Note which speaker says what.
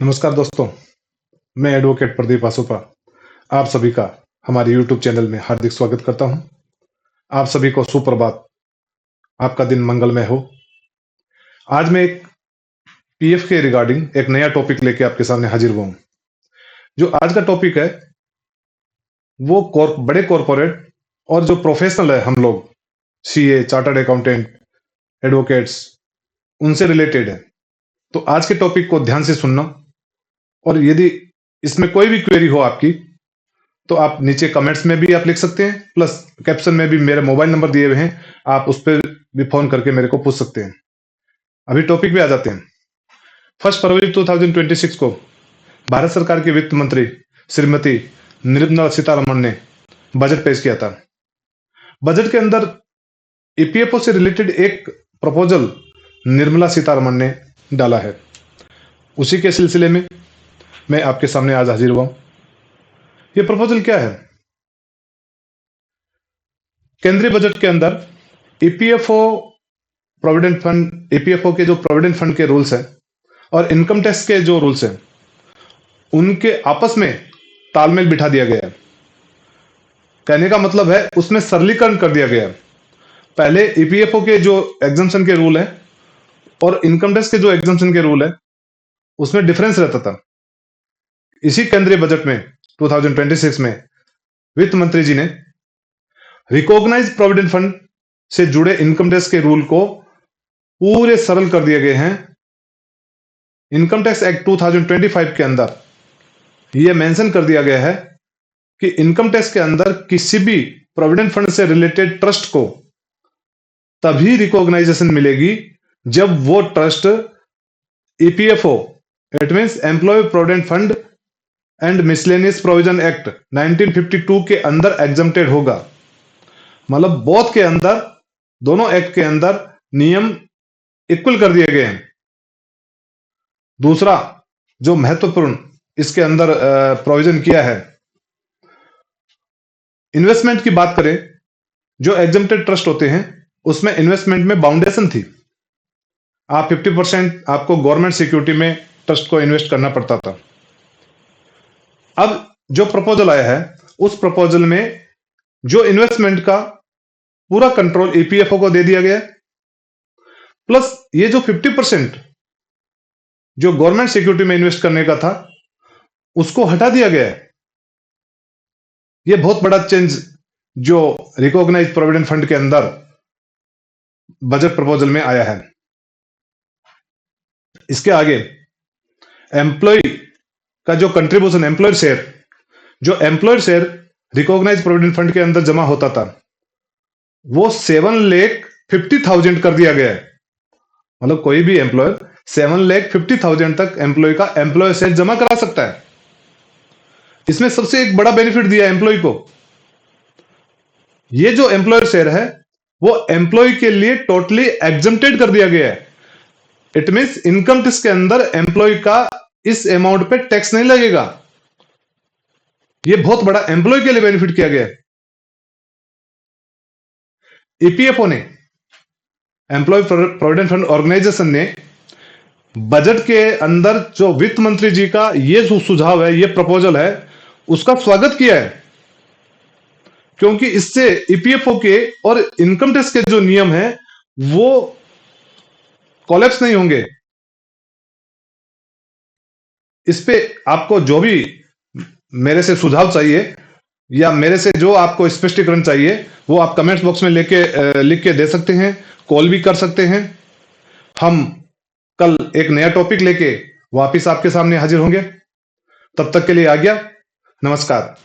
Speaker 1: नमस्कार दोस्तों, मैं एडवोकेट प्रदीप आसोपा आप सभी का हमारे YouTube चैनल में हार्दिक स्वागत करता हूं। आप सभी को सुप्रभात, आपका दिन मंगलमय हो। आज मैं एक पीएफ के रिगार्डिंग एक नया टॉपिक लेके आपके सामने हाजिर हुआ हूं। जो आज का टॉपिक है वो बड़े कॉरपोरेट और जो प्रोफेशनल है, हम लोग सीए, चार्टर्ड अकाउंटेंट, एडवोकेट्स, उनसे रिलेटेड है। तो आज के टॉपिक को ध्यान से सुनना, और यदि इसमें कोई भी क्वेरी हो आपकी तो आप नीचे कमेंट्स में भी आप लिख सकते हैं, प्लस कैप्शन में भी मेरा मोबाइल नंबर दिए हुए हैं, आप उस पर भी फोन करके मेरे को पूछ सकते हैं। अभी टॉपिक पे आ जाते हैं। 1 फरवरी 2026 को भारत सरकार के वित्त मंत्री श्रीमती निर्मला सीतारमण ने बजट पेश किया था। बजट के अंदर ईपीएफओ से रिलेटेड एक प्रपोजल निर्मला सीतारमण ने डाला है। उसी के सिलसिले में मैं आपके सामने आज हाजिर हुआ हूं। ये प्रपोजल क्या है? केंद्रीय बजट के अंदर ईपीएफओ प्रोविडेंट फंड, ईपीएफओ के जो प्रोविडेंट फंड के रूल्स हैं और इनकम टैक्स के जो रूल्स हैं, उनके आपस में तालमेल बिठा दिया गया है। कहने का मतलब है उसमें सरलीकरण कर दिया गया है। पहले ईपीएफओ के जो एग्जम्पशन के रूल है और इनकम टैक्स के जो एग्जम्पशन के रूल है, उसमें डिफरेंस रहता था। इसी केंद्रीय बजट में 2026 में वित्त मंत्री जी ने रिकॉग्नाइज प्रोविडेंट फंड से जुड़े इनकम टैक्स के रूल को पूरे सरल कर दिए गए हैं। इनकम टैक्स एक्ट 2025 के अंदर यह मेंशन कर दिया गया है कि इनकम टैक्स के अंदर किसी भी प्रोविडेंट फंड से रिलेटेड ट्रस्ट को तभी रिकॉग्नाइजेशन मिलेगी जब वो trust EPFO, it means employ provident fund and miscellaneous provision act 1952 के अंदर एग्जम्प्टेड होगा। मतलब बोथ के अंदर, दोनों एक्ट के अंदर नियम इक्वल कर दिए गए हैं। दूसरा जो महत्वपूर्ण इसके अंदर प्रोविजन किया है, इन्वेस्टमेंट की बात करें, जो एग्जम्प्टेड ट्रस्ट होते हैं उसमें इन्वेस्टमेंट में बाउंडेशन थी। आप 50% आपको गवर्नमेंट सिक्योरिटी में ट्रस्ट को इन्वेस्ट करना पड़ता था। अब जो प्रपोजल आया है, उस प्रपोजल में जो इन्वेस्टमेंट का पूरा कंट्रोल ईपीएफओ को दे दिया गया, प्लस ये जो 50% जो गवर्नमेंट सिक्योरिटी में इन्वेस्ट करने का था उसको हटा दिया गया है। ये बहुत बड़ा चेंज जो रिकॉग्नाइज प्रोविडेंट फंड के अंदर बजट प्रपोजल में आया है। इसके आगे एम्प्लॉय का जो कंट्रीब्यूशन, एम्प्लॉयर शेयर, जो employer share recognise provident fund के अंदर जमा होता था, वो 7,50,000 कर दिया गया है। मतलब कोई भी एम्प्लॉयर 7,50,000 तक एम्प्लॉय का एम्प्लॉयर शेयर जमा करा सकता है। इसमें सबसे एक बड़ा बेनिफिट दिया एम्प्लॉय को। ये जो एम्प्लॉयर शेयर है वो एम्प्लॉय के लिए टोटली एग्जम्प्टेड कर दिया गया है। इट मींस इनकम टैक्स के अंदर एम्प्लॉय का इस अमाउंट पे टैक्स नहीं लगेगा। ये बहुत बड़ा एम्प्लॉय के लिए बेनिफिट किया गया है। ईपीएफओ ने, एम्प्लॉय प्रोविडेंट फंड ऑर्गेनाइजेशन ने, बजट के अंदर जो वित्त मंत्री जी का ये सुझाव है, ये प्रपोजल है, उसका स्वागत किया है। क्योंकि इससे ईपीएफओ के और इनकम टैक्स के जो नियम है वो कोलैप्स नहीं होंगे। इस पे आपको जो भी मेरे से सुझाव चाहिए या मेरे से जो आपको स्पष्टीकरण चाहिए वो आप कमेंट्स बॉक्स में लिख के दे सकते हैं, कॉल भी कर सकते हैं। हम कल एक नया टॉपिक लेके वापिस आपके सामने हाजिर होंगे। तब तक के लिए आज्ञा, नमस्कार।